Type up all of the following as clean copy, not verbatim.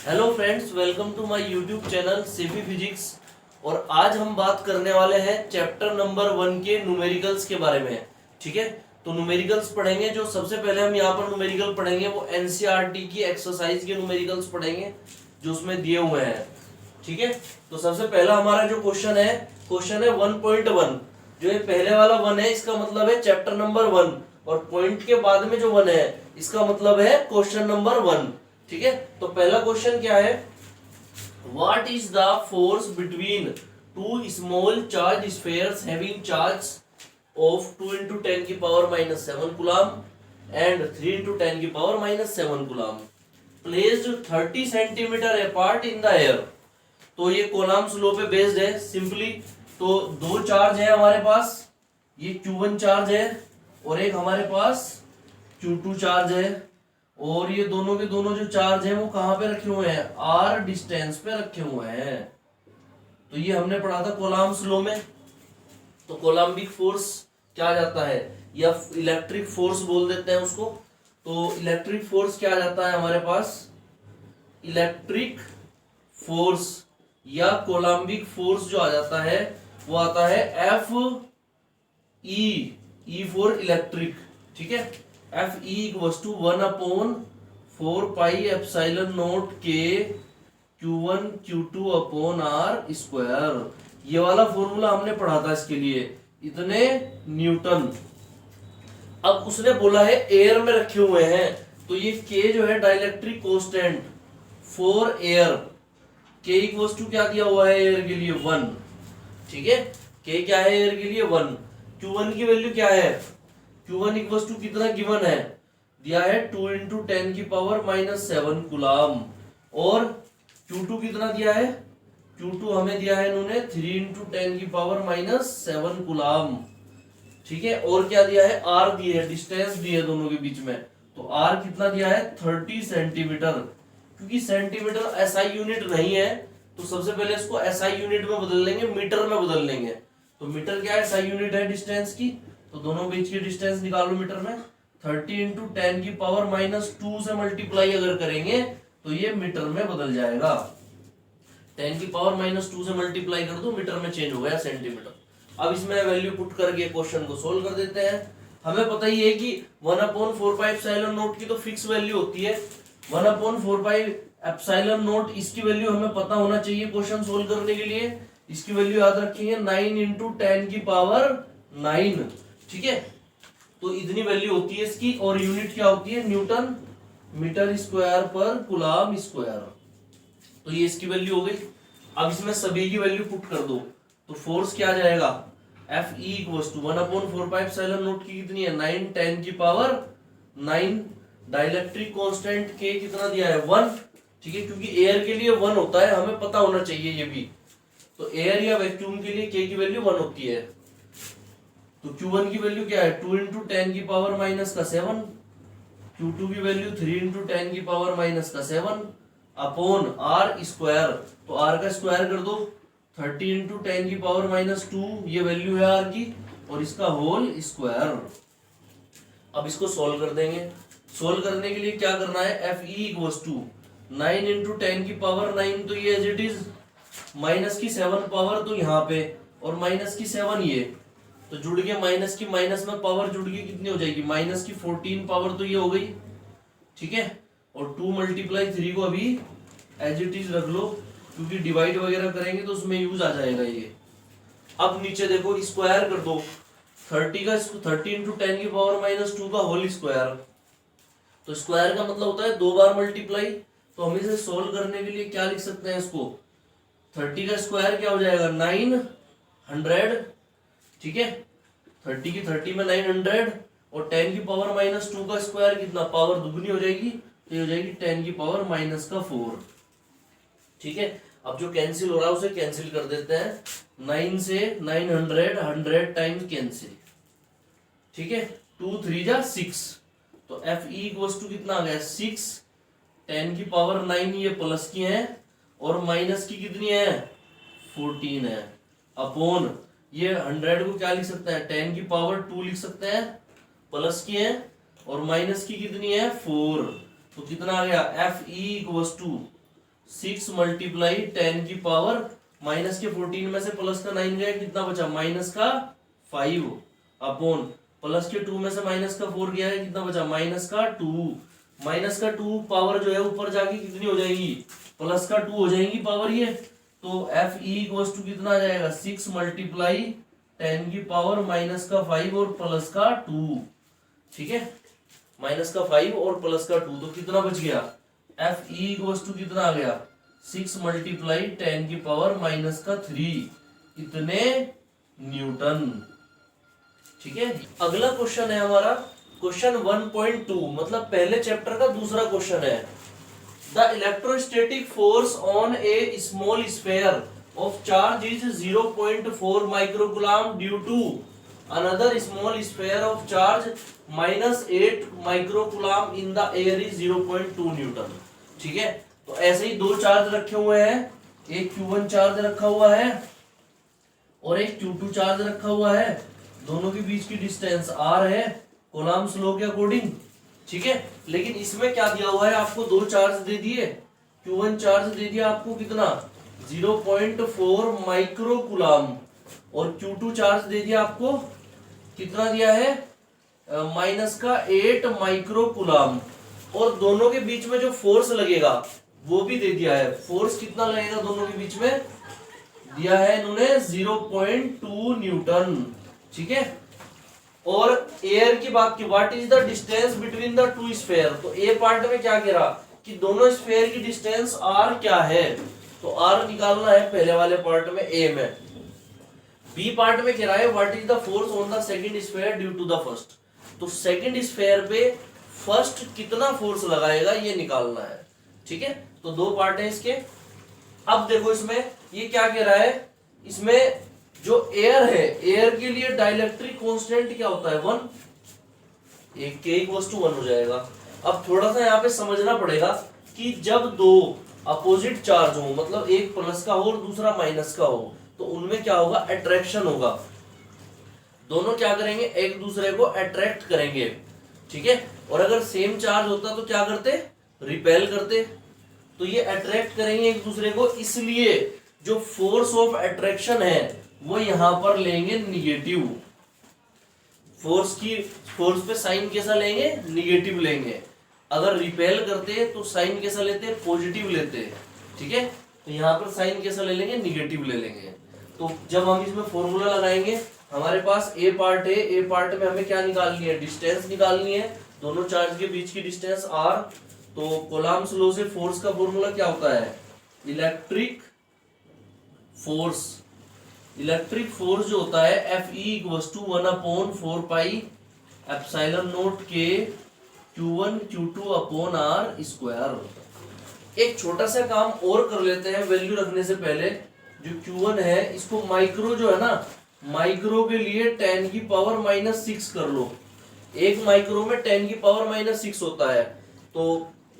Hello friends, welcome to my YouTube channel सेफी physics. और आज हम बात करने वाले हैं चैप्टर नंबर 1 के न्यूमेरिकल्स के बारे में। ठीक है, तो न्यूमेरिकल्स पढ़ेंगे। जो सबसे पहले हम यहाँ पर न्यूमेरिकल पढ़ेंगे वो एनसीईआरटी की एक्सरसाइज के न्यूमेरिकल्स पढ़ेंगे जो उसमें दिए हुए हैं। ठीक है, तो सबसे पहला हमारा जो क्वेश्चन है 1.1। जो ये पहले वाला 1 है इसका मतलब है चैप्टर नंबर 1, और पॉइंट के बाद में जो 1 है इसका मतलब है क्वेश्चन नंबर 1। ठीक है, तो पहला क्वेश्चन क्या है, what is the force between two small charge spheres having charge of 2 into 10 की पावर -7 कूलम एंड 3 into 10 की power -7 coulomb placed 30 centimetre apart in the air. तो ये कॉलम्स लॉ पे बेस्ड है सिंपली। तो दो चार्ज है हमारे पास, ये Q1 चार्ज है और एक हमारे पास Q2 चार्ज है, और ये दोनों के दोनों जो चार्ज है वो कहां पे रखे हुए हैं, R डिस्टेंस पे रखे हुए हैं। तो ये हमने पढ़ा था कॉलम्स लॉ में। तो कोलम्बिक फोर्स क्या आ जाता है, या इलेक्ट्रिक फोर्स बोल देते हैं उसको। तो इलेक्ट्रिक फोर्स क्या आ जाता है हमारे पास, इलेक्ट्रिक फोर्स या कोलम्बिक फोर्स जो आ जाता है वो आता है एफ ई फॉर इलेक्ट्रिक। ठीक है, F E equals to 1/4 pi epsilon naught के Q1 Q2 upon R square. ये वाला फॉर्मूला हमने पढ़ा था इसके लिए, इतने न्यूटन। अब उसने बोला है एयर में रखे हुए हैं, तो ये K जो है dielectric constant for air, K equals to क्या दिया हुआ है एयर के लिए 1। ठीक है, K क्या है एयर के लिए 1। Q1 की वैल्यू क्या है, Q1 इक्वल्स टू कितना गिवन है, दिया है 2 into 10 की पावर -7 कूलम, और Q2 कितना दिया है, Q2 हमें दिया है इन्होंने 3 into 10 की पावर -7 कूलम। ठीक है, और क्या दिया है, R दी है, डिस्टेंस दी है दोनों के बीच में। तो R कितना दिया है 30 सेंटीमीटर। क्योंकि सेंटीमीटर SI यूनिट नहीं है तो सबसे पहले इसको SI यूनिट में बदल लेंगे, मीटर में बदल लेंगे। तो मीटर क्या है, SI यूनिट है डिस्टेंस की, तो दोनों बीच की डिस्टेंस निकालो मीटर में। 30 into 10 की पावर -2 से मल्टीप्लाई अगर करेंगे तो ये मीटर में बदल जाएगा। 10 की पावर -2 से मल्टीप्लाई कर दो, मीटर में चेंज हो गया सेंटीमीटर। अब इसमें वैल्यू पुट करके क्वेश्चन को सोल्व कर देते हैं। हमें पता ही है कि 1/4 पाई एप्सिलॉन नॉट की तो फिक्स वैल्यू होती है। 1/4 पाई एप्सिलॉन नॉट इसकी वैल्यू हमें पता होना चाहिए क्वेश्चन सोल्व करने के लिए। इसकी वैल्यू याद रखेंगे 9 into 10 की पावर 9। ठीक है, तो इतनी वैल्यू होती है इसकी, और यूनिट क्या होती है, न्यूटन मीटर स्क्वायर पर कूलम स्क्वायर। तो ये इसकी वैल्यू हो गई। अब इसमें सभी की वैल्यू पुट कर दो, तो फोर्स क्या आ जाएगा, F E equals to 1/4 pi epsilon naught की कितनी है 9 10 की पावर 9। डाइलेक्ट्रिक कांस्टेंट के कितना दिया है 1। ठीक है, क्योंकि एयर के लिए 1 होता है, हमें पता होना चाहिए ये भी। तो एयर या वैक्यूम के लिए के की वैल्यू 1 होती है। तो Q1 की वैल्यू क्या है 2 into 10 की पावर -7, Q2 की वैल्यू 3 into 10 की पावर -7 अपॉन R स्क्वायर। तो R का स्क्वायर कर दो, 30 into 10 की पावर -2 ये वैल्यू है R की, और इसका होल स्क्वायर। अब इसको सोल्व कर देंगे। सोल्व करने के लिए क्या करना है, F E equals to 9 into 10 की पावर 9, तो ये एज इट इज, माइनस की 7 पावर तो यहाँ पे, और माइनस की 7 ये, तो जुड़ के माइनस की माइनस में पावर जुड़ के कितनी हो जाएगी, माइनस की 14 पावर तो ये हो गई। ठीक है, और 2 × 3 को अभी एज इट इज रख लो, क्योंकि डिवाइड वगैरह करेंगे तो उसमें यूज आ जाएगा ये। अब नीचे देखो स्क्वायर कर दो, 30 into 10 की पावर -2 का होल स्क्वायर। तो स्क्वायर का मतलब होता है 2 बार मल्टीप्लाई। तो हम इसे सोल्व करने के लिए क्या लिख सकते हैं, इसको 30 का स्क्वायर क्या हो जाएगा 900। ठीक है, 30 की 30 में 900, और 10 की पावर -2 का स्क्वायर कितना, पावर दुगनी हो जाएगी, तो ये हो जाएगी 10 की पावर -4। ठीक है, अब जो कैंसिल हो रहा है उसे कैंसिल कर देते हैं, 9 से 900 100 टाइम्स कैंसिल। ठीक है, 2 3 जा 6, तो एफ ई इक्वल्स टू कितना आ गया 6। 10 की पावर 9 ये प्लस की है, और माइनस की कितनी है 14 है, अपॉन ये 100 को क्या लिख सकते हैं, 10 की पावर 2 लिख सकते हैं, प्लस की है, और माइनस की कितनी है 4। तो कितना आ गया F E equals to 6 multiply 10 की पावर माइनस के 14 में से प्लस का 9 गया, कितना बचा माइनस का 5 अपॉन प्लस के 2 में से माइनस का 4 गया है, कितना बचा माइनस का 2। माइनस का 2 पावर जो है ऊपर जाके कितनी हो जाएगी प्लस का 2 हो जाएगी पावर ये। तो एफ ई इक्वल्स टू कितना आ जाएगा 6 मल्टीप्लाई 10 की पावर माइनस का 5 और प्लस का 2। ठीक है, माइनस का 5 और प्लस का 2, तो कितना बच गया एफ ई इक्वल्स टू कितना आ गया 6 मल्टीप्लाई 10 की पावर माइनस का 3, इतने न्यूटन। ठीक है, अगला क्वेश्चन है हमारा क्वेश्चन 1.2, मतलब पहले चैप्टर का दूसरा क्वेश्चन है। The electrostatic force on a small sphere of charge is 0.4 microcoulomb due to another small sphere of charge -8 microcoulomb in the air is 0.2 newton. ठीक है, तो ऐसे ही दो चार्ज रखे हुए हैं, एक Q1 चार्ज रखा हुआ है और एक Q2 चार्ज रखा हुआ है, दोनों के बीच की डिस्टेंस r है कूलम्ब्स लॉ के अकॉर्डिंग। ठीक है, लेकिन इसमें क्या दिया हुआ है आपको, दो चार्ज दे दिए, Q1 चार्ज दे दिया आपको कितना 0.4 माइक्रोकूलम और Q2 चार्ज दे दिया आपको कितना दिया है माइनस का 8 माइक्रोकूलम, और दोनों के बीच में जो फोर्स लगेगा वो भी दे दिया है। फोर्स कितना लगेगा दोनों के बीच में दिया है इन्होंने 0.2 न्यूटन। ठीक है, और एयर की बात की, what is the distance between the two sphere, तो ए पार्ट में क्या कह रहा कि दोनों स्फीयर की डिस्टेंस आर क्या है, तो आर निकालना है पहले वाले पार्ट में ए में। बी पार्ट में कह रहा है what is the force on the second sphere due to the first, तो सेकंड स्फीयर पे फर्स्ट कितना फोर्स लगाएगा ये निकालना है। ठीक है, तो दो पार्ट है इसके। अब देखो इसमें ये क्या कह रहा है, इसमें जो एयर है, एयर के लिए डाइलेक्ट्रिक कांस्टेंट क्या होता है 1, एक के इक्वल्स टू 1 हो जाएगा। अब थोड़ा सा यहाँ पे समझना पड़ेगा कि जब दो अपोजिट चार्ज हो, मतलब एक प्लस का हो और दूसरा माइनस का हो, तो उनमें क्या होगा अट्रैक्शन होगा, दोनों क्या करेंगे एक दूसरे को अट्रैक्ट करेंगे। ठीक है, और अगर सेम चार्ज होता तो क्या करते रिपेल करते, तो ये अट्रैक्ट करेंगे एक दूसरे को, इसलिए जो फोर्स ऑफ अट्रैक्शन है वो यहां पर लेंगे निगेटिव। फोर्स पे साइन कैसा लेंगे निगेटिव लेंगे, अगर रिपेल करते तो साइन कैसा लेते पॉजिटिव लेते। ठीक है, तो यहां पर साइन कैसा ले लेंगे निगेटिव ले लेंगे। तो जब हम इसमें फॉर्मूला लगाएंगे, हमारे पास ए पार्ट है, ए पार्ट में हमें क्या निकालनी है डिस्टेंस निकालनी है, दोनों चार्ज के बीच की डिस्टेंस आर। तो कूलम्ब्स लॉ से फोर्स का फॉर्मूला क्या होता है इलेक्ट्रिक फोर्स। इलेक्ट्रिक फोर्स जो होता है F E equals to 1/4 pi epsilon naught के Q1 Q2 upon are square. एक छोटा सा काम और कर लेते हैं वैल्यू रखने से पहले, जो Q1 है इसको माइक्रो जो है ना, माइक्रो के लिए 10 की पावर -6 कर लो। एक माइक्रो में 10 की पावर -6 होता है, तो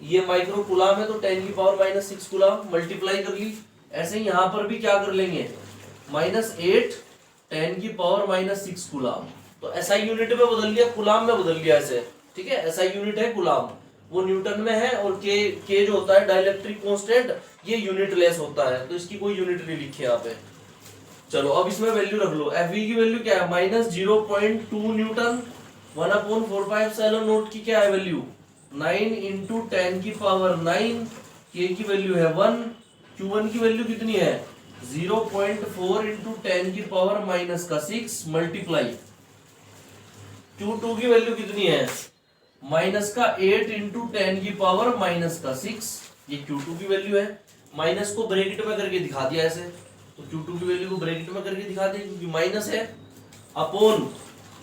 ये माइक्रो कूलम है तो 10 की पावर -6 कूलम मल्टीप्लाई कर ली। ऐसे ही यहाँ पर भी क्या कर लेंगे -8 10 की पावर -6 कूलम, तो ऐसा यूनिट में बदल लिया, कूलम में बदल लिया ऐसे। ठीक है, ऐसा यूनिट है कूलम, वो न्यूटन में है, और के जो होता है डाइलेक्ट्रिक कांस्टेंट ये यूनिट लेस होता है, तो इसकी कोई यूनिट नहीं लिखी यहाँ पे। चलो अब इसमें वैल्यू रख लो, एफ की वैल्यू क्या है -0.2 न्यूटन, 1/4 पाई एप्सिलॉन नॉट की क्या है वैल्यू 9 × 10 की पावर 9, के की वैल्यू है 1, Q1 की वैल्यू कितनी है 0.4 × 10 की पावर -6 मल्टीप्लाई Q2 की वैल्यू कितनी है -8 × 10 की पावर -6, ये Q2 की वैल्यू है। माइनस को ब्रैकेट में करके दिखा दिया ऐसे, तो Q2 की वैल्यू को ब्रैकेट में करके दिखा दिया क्योंकि माइनस है, अपॉन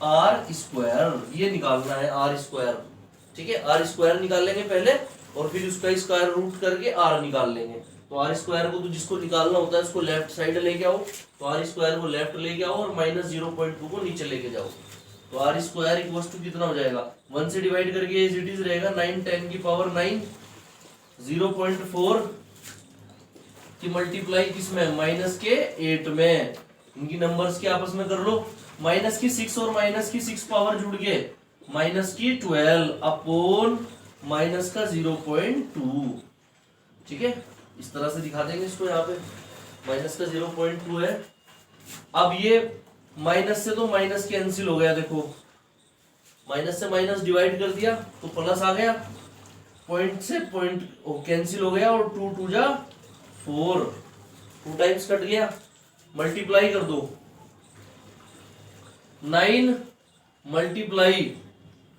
आर स्क्वायर, ये निकालना है आर स्क्वायर। ठीक है, आर स्क्वायर निकाल लेंगे पहले और फिर उसका स्क्वायर रूट करके आर निकाल लेंगे। तो आर स्क्वायर को तो जिसको निकालना होता है उसको लेफ्ट साइड लेके आओ, तो आर स्क्वायर को लेफ्ट लेके आओ और -0.2 को नीचे लेके जाओ, तो आर स्क्वायर इक्वल्स टू कितना हो जाएगा 1 से डिवाइड करके एज इट इज रहेगा 9 10 की पावर 9, 0.4 की मल्टीप्लाई किसमें -8 में, इनकी नंबर्स के आपस में कर लो, -6 और -6 पावर जुड़ के -12 अपॉन -0.2। ठीक है, इस तरह से दिखा देंगे इसको, यहाँ पे माइनस का 0.2 है। अब ये माइनस से तो माइनस कैंसिल हो गया, देखो माइनस से माइनस डिवाइड कर दिया तो प्लस आ गया, पॉइंट से पॉइंट कैंसिल हो गया और 2 2 जा 4, 2 टाइम्स कट गया। मल्टीप्लाई कर दो, 9 मल्टीप्लाई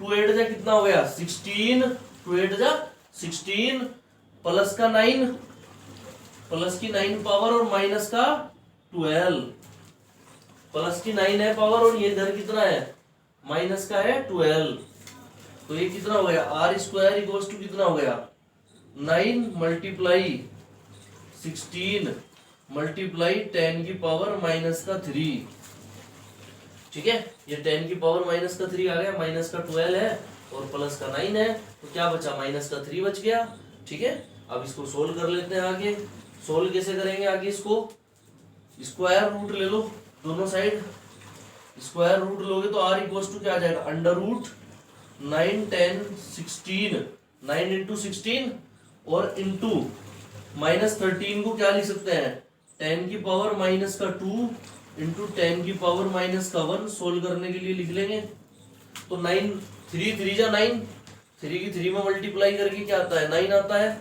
2 8 जा कितना हो गया 16, 2 8 जा 16 प्लस का 9, प्लस की 9 पावर और माइनस का 12, प्लस की 9 है पावर और ये इधर कितना है माइनस का है 12। तो ये कितना हो गया आर स्क्वायर इक्वल्स टू कितना हो गया 9 मल्टीप्लाई 16 मल्टीप्लाई 10 की पावर माइनस का 3। ठीक है, ये 10 की पावर माइनस का 3 आ गया, माइनस का 12 है और प्लस का 9 है, तो क्या बचा माइनस का 3 बच गया। ठीक है, अब इसको सोल्व कर लेते हैं। आगे सोल्व कैसे करेंगे, आगे इसको स्क्वायर रूट ले लो, दोनों साइड स्क्वायर रूट लोगे तो आर इक्वल्स टू क्या आ जाएगा अंडर रूट 9 10 16, 9 इंटू 16 और इंटू माइनस 13 को क्या लिख सकते हैं 10 की पावर माइनस का 2 इंटू 10 की पावर माइनस का 1। सोल्व करने के लिए लिख लेंगे तो 9 3 3 जा 9, 3 की 3 में मल्टीप्लाई करके क्या आता है 9 आता है,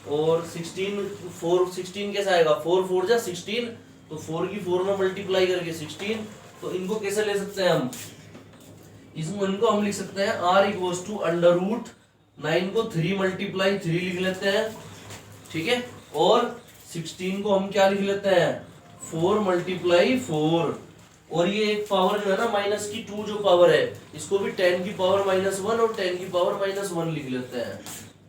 और 16 4 16 कैसे आएगा 4 4 जा 16, तो 4 की 4 में मल्टीप्लाई करके 16। तो इनको कैसे ले सकते हैं हम, इनको हम लिख सकते हैं r equals to under root 9 को 3 मल्टीप्लाई 3 लिख लेते हैं। ठीक है, और 16 को हम क्या लिख लेते हैं 4 मल्टीप्लाई 4, और ये एक पावर जो है ना माइनस की 2 जो पावर है इसको भी 10 की पावर माइनस 1 और 10 की पावर माइनस 1 लिख लेते हैं।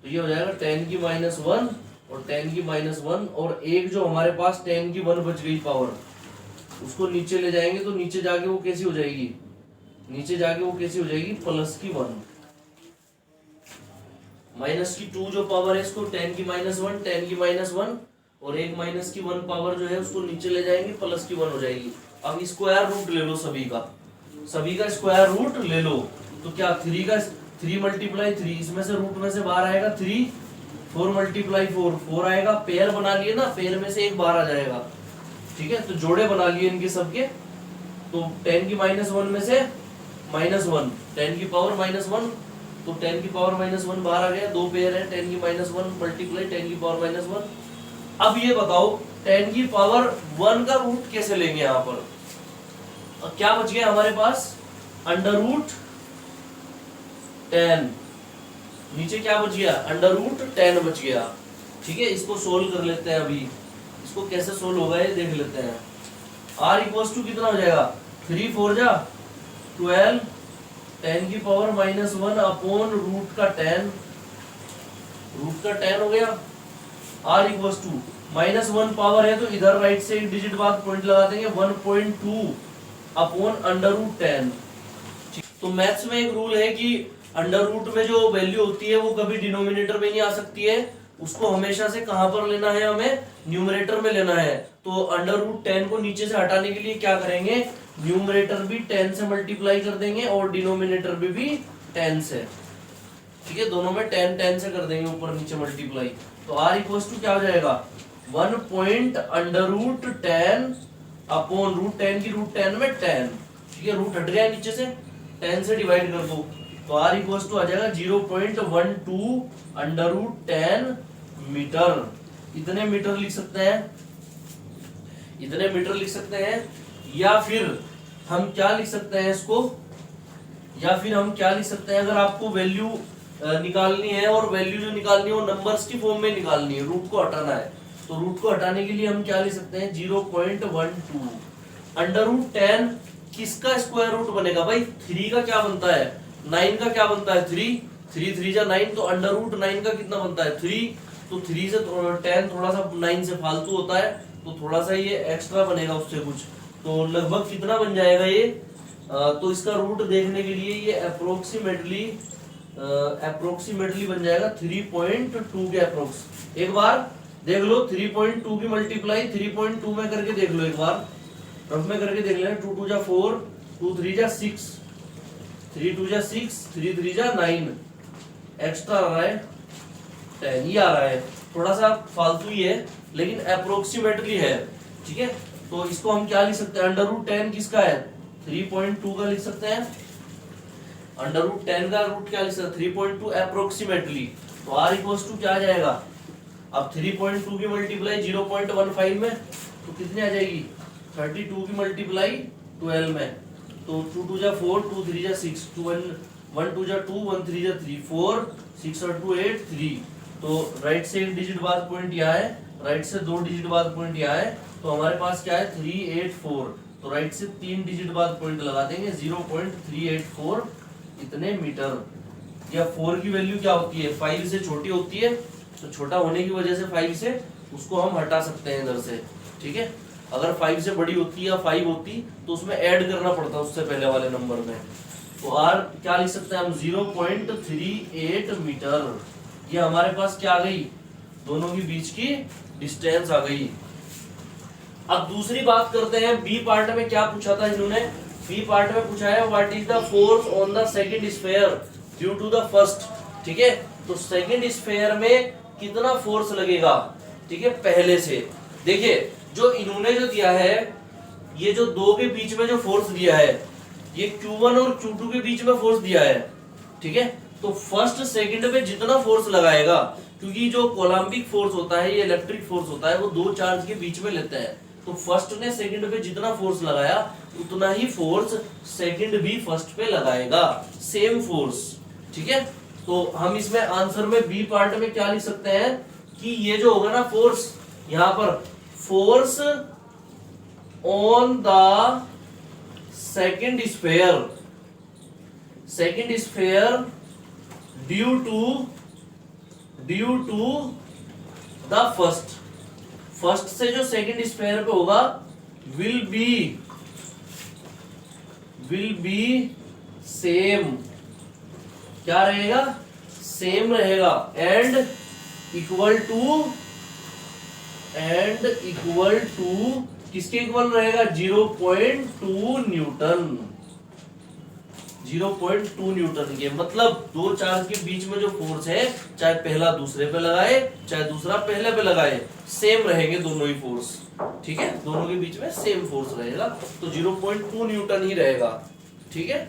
तो ये हो जाएगा 10 की माइनस 1 और 10 की माइनस 1, और एक जो हमारे पास 10 की 1 बच गई पावर उसको नीचे ले जाएंगे तो नीचे जाके वो कैसी हो जाएगी, नीचे जाके वो कैसी हो जाएगी प्लस की 1। माइनस की 2 जो पावर है इसको 10 की माइनस 1 10 की माइनस 1 और एक माइनस की 1 पावर जो है उसको नीचे ले जाएंगे प्लस की 1 हो जाएगी। अब स्क्वायर रूट ले लो, सभी का स्क्वायर रूट ले लो, तो क्या 3 का 3 मल्टीप्लाई 3, इसमें से रूट में से बाहर आएगा 3, 4 मल्टीप्लाई 4 4 आएगा, पेयर बना लिए ना, पेयर में से एक बाहर आ जाएगा। ठीक है, तो जोड़े बना लिए इनके सबके, तो 10 की माइनस 1 में से माइनस 1 10 की पावर माइनस 1, तो 10 की पावर माइनस 1 बाहर आ गया, 2 पेयर है 10 की माइनस 1 मल्टीप्लाई 10 की पावर माइनस 1। अब ये बताओ 10 की पावर 1 का रूट कैसे लेंगे यहाँ पर, और क्या बच गया हमारे पास अंडर रूट 10, नीचे क्या बच गया अंडर रूट 10 बच गया। ठीक है, इसको सोल्व कर लेते हैं, अभी इसको कैसे सोल्व होगा ये देख लेते हैं। r इक्वल्स टू कितना हो जाएगा 3 4 जा 12, 10 की पावर माइनस 1 अपॉन रूट का 10 हो गया। r equals to minus 1 power है तो इधर राइट से एक डिजिट बाद पॉइंट लगा देंगे 1.2 अपॉन अंडर रूट 10। तो मैथ्स में एक रूल है कि अंडर रूट में जो वैल्यू होती है वो कभी डिनोमिनेटर में नहीं आ सकती है, उसको हमेशा से कहां पर लेना है, हमें न्यूमरेटर में लेना है। तो अंडर रूट 10 को नीचे से हटाने के लिए क्या करेंगे, न्यूमरेटर भी 10 से मल्टीप्लाई कर देंगे और डिनोमिनेटर भी 10 से। ठीक है, दोनों में 10 10 से कर देंगे ऊपर नीचे मल्टीप्लाई, तो r इक्वल्स टू क्या हो जाएगा 1 point under root 10 upon root 10 की रूट 10 में 10। ठीक है, रूट हट गया नीचे से, 10 से डिवाइड कर दो तो r इक्वल्स टू आ जाएगा 0.12 अंडर रूट 10 मीटर। इतने मीटर लिख सकते हैं, इतने मीटर लिख सकते हैं, या फिर हम क्या लिख सकते हैं इसको, या फिर हम क्या लिख सकते हैं, अगर आपको वैल्यू निकालनी है और वैल्यू जो निकालनी है वो नंबर्स की फॉर्म में निकालनी है, रूट को हटाना है, तो रूट को हटाने के लिए हम क्या लिख सकते हैं 0.12 अंडर रूट 10 किसका स्क्वायर रूट बनेगा भाई, 3 का क्या बनता है 9 का क्या बनता है 3 3 3 जा 9, तो अंडर रूट 9 का कितना बनता है 3, तो 3 से 10 थोड़ा सा 9 से फालतू होता है तो थोड़ा सा ये एक्स्ट्रा बनेगा उससे कुछ, तो लगभग कितना बन जाएगा ये, तो इसका रूट देखने के लिए ये अप्रोक्सीमेटली बन जाएगा 3.2 के अप्रोक्स। एक बार देख लो 3.2 की मल्टीप्लाई 3.2 में करके देख लो, एक बार रफ में करके देख लेना, 2 2 जा 4 2 3 जा 6 3 2 जा 6 3 3 जा 9, एक्स्ट्रा आ रहा है 10 ही आ रहा है, थोड़ा सा फालतू ही है लेकिन अप्रोक्सीमेटली है, ठीक है। तो इसको हम क्या लिख सकते हैं, √10 किसका है, 3.2 का लिख सकते हैं। √10 का रूट क्या लिख सकते हैं, 3.2 अप्रोक्सीमेटली। तो r इक्वल्स टू क्या आ जाएगा, अब 3.2 की मल्टीप्लाई 0.15 में तो कितनी आ जाएगी, 32 की मल्टीप्लाई 12 में, तो 2 2 जा 4, 2 3 जा 6, 1 2 जा 2, 1 3 जा 3, 4 6 और 2 8 3। तो राइट से एक डिजिट बाद पॉइंट यहाँ है, राइट से 2 डिजिट बाद पॉइंट यहाँ है, तो हमारे पास क्या है 384। तो राइट से 3 डिजिट बाद पॉइंट लगा देंगे, 0.384 इतने मीटर। या 4 की वैल्यू क्या होती है, 5 से छोटी होती है, तो छोटा होने की वजह से 5 से उसको हम हटा सकते हैं इधर से, ठीक है। अगर 5 से बड़ी होती या 5 होती तो उसमें ऐड करना पड़ता उससे पहले वाले नंबर में। तो r क्या लिख सकते हैं हम, 0.38 मीटर। ये हमारे पास क्या आ गई, दोनों के बीच की डिस्टेंस आ गई। अब दूसरी बात करते हैं, बी पार्ट में क्या पूछा था इन्होंने, बी पार्ट में पूछा है what is the force on the second sphere due to the first, ठीक है। तो सेकंड स्फीयर में कितना फोर्स लगेगा, ठीक है, पहले से। देखिए जो इन्होंने जो दिया है, ये जो दो के बीच में जो फोर्स दिया है, ये Q1 और Q2 के बीच में फोर्स दिया है, ठीक है। तो फर्स्ट सेकंड पे जितना फोर्स लगाएगा, क्योंकि जो कोलम्बिक फोर्स होता है, ये इलेक्ट्रिक फोर्स होता है, वो दो चार्ज के बीच में लेता है। तो फर्स्ट ने सेकंड पे जितना फोर्स लगाया उतना ही फोर्स सेकंड भी फर्स्ट पे लगाएगा, सेम फोर्स, ठीक है। तो हम इसमें आंसर में बी पार्ट में क्या लिख सकते हैं कि ये जो होगा ना फोर्स, यहां पर force on the second sphere due to the first से जो सेकंड स्फीयर पे होगा विल बी सेम, क्या रहेगा, सेम रहेगा, एंड इक्वल टू किसके इक्वल रहेगा, 0.2 न्यूटन, 0.2 न्यूटन के। मतलब दो चार्ज के बीच में जो फोर्स है, चाहे पहला दूसरे पे लगाए चाहे दूसरा पहले पे लगाए, सेम रहेंगे दोनों ही फोर्स, ठीक है, दोनों के बीच में सेम फोर्स रहेगा, तो 0.2 न्यूटन ही रहेगा, ठीक है।